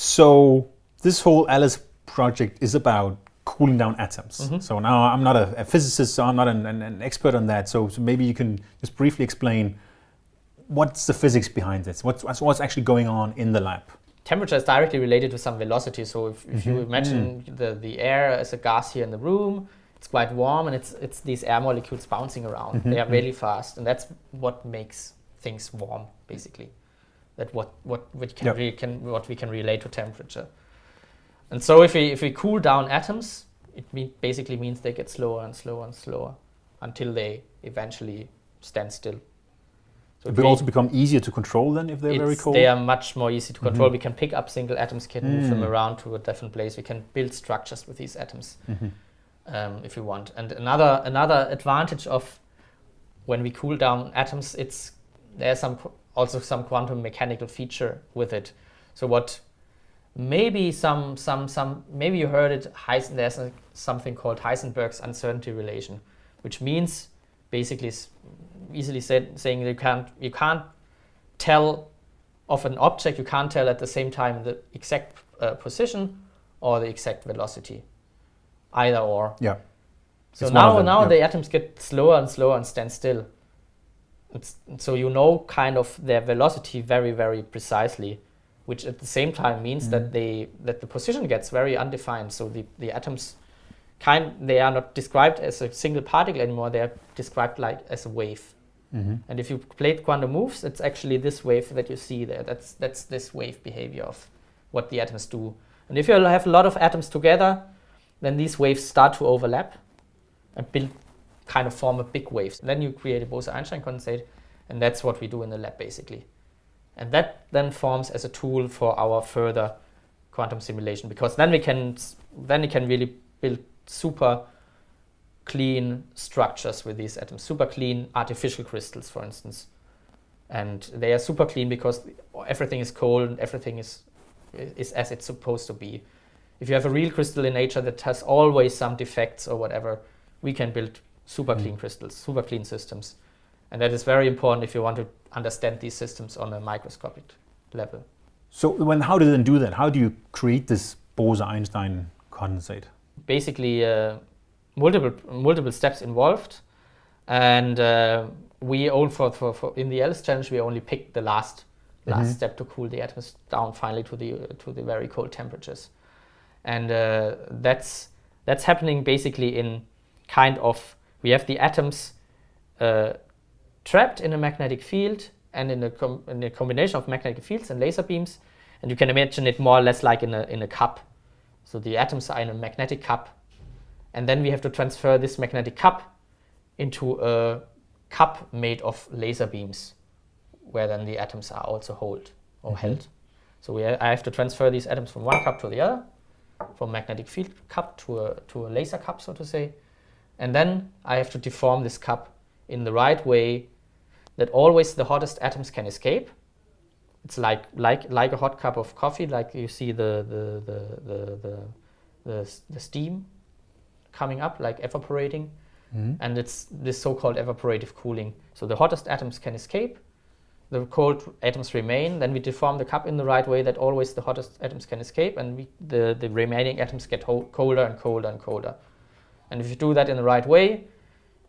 So this whole Alice project is about cooling down atoms. Mm-hmm. So now I'm not a physicist, so I'm not an expert on that. So maybe you can just briefly explain what's the physics behind this? What's actually going on in the lab? Temperature is directly related to some velocity. So if you imagine the air as a gas here in the room, it's quite warm and it's these air molecules bouncing around. They are really fast, and that's what makes things warm, basically. That what we can relate to temperature. And so if we cool down atoms, it basically means they get slower and slower and slower until they eventually stand still. So it will also become easier to control then if they're very cold? They are much more easy to control. We can pick up single atoms, can move them around to a different place. We can build structures with these atoms if we want. And another advantage of when we cool down atoms, there's also some quantum mechanical feature with it. So what maybe maybe you heard it. There's something called Heisenberg's uncertainty relation, which means basically easily saying you can't tell of an object. You can't tell at the same time the exact position or the exact velocity, either or. Yeah. So now the atoms get slower and slower and stand still. So you know kind of their velocity very, very precisely, which at the same time means that the position gets very undefined. So the atoms they are not described as a single particle anymore. They are described like as a wave. And if you played quantum moves, it's actually this wave that you see there. That's this wave behavior of what the atoms do. And if you have a lot of atoms together, then these waves start to overlap and kind of form a big wave. Then you create a Bose-Einstein condensate, and that's what we do in the lab basically. And that then forms as a tool for our further quantum simulation, because then we can really build super clean structures with these atoms, super clean artificial crystals, for instance. And they are super clean because everything is cold and everything is as it's supposed to be. If you have a real crystal in nature that has always some defects or whatever, we can build super clean crystals, super clean systems. And that is very important if you want to understand these systems on a microscopic level. So how do you then do that? How do you create this Bose-Einstein condensate? Basically, multiple steps involved, and we all for in the Alice challenge we only picked the last step to cool the atoms down finally to the very cold temperatures, and that's happening basically in kind of we have the atoms trapped in a magnetic field and in a combination of magnetic fields and laser beams, and you can imagine it more or less like in a cup. So the atoms are in a magnetic cup. And then we have to transfer this magnetic cup into a cup made of laser beams, where then the atoms are also held. So I have to transfer these atoms from one cup to the other, from magnetic field cup to a laser cup, so to say. And then I have to deform this cup in the right way that always the hottest atoms can escape. It's like a hot cup of coffee, like you see the steam coming up, like evaporating, and it's this so-called evaporative cooling. So the hottest atoms can escape, the cold atoms remain, then we deform the cup in the right way that always the hottest atoms can escape, and the remaining atoms get colder and colder and colder. And if you do that in the right way,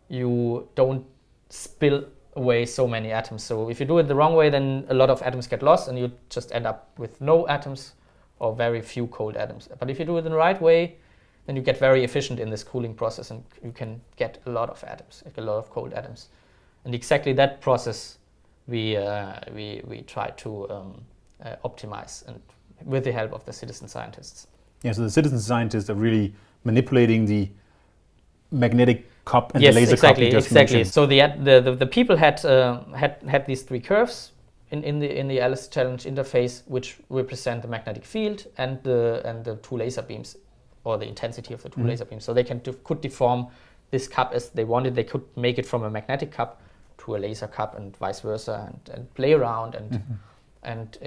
you don't spill away so many atoms. So if you do it the wrong way, then a lot of atoms get lost and you just end up with no atoms or very few cold atoms. But if you do it in the right way, then you get very efficient in this cooling process and you can get a lot of atoms, like a lot of cold atoms. And exactly that process we try to optimize, and with the help of the citizen scientists. Yeah, so the citizen scientists are really manipulating the magnetic cup and the laser cup you just mentioned. So the people had these three curves in the Alice challenge interface, which represent the magnetic field and the two laser beams, or the intensity of the two laser beams. So they could deform this cup as they wanted. They could make it from a magnetic cup to a laser cup and vice versa, and play around and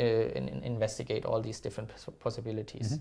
investigate all these different possibilities.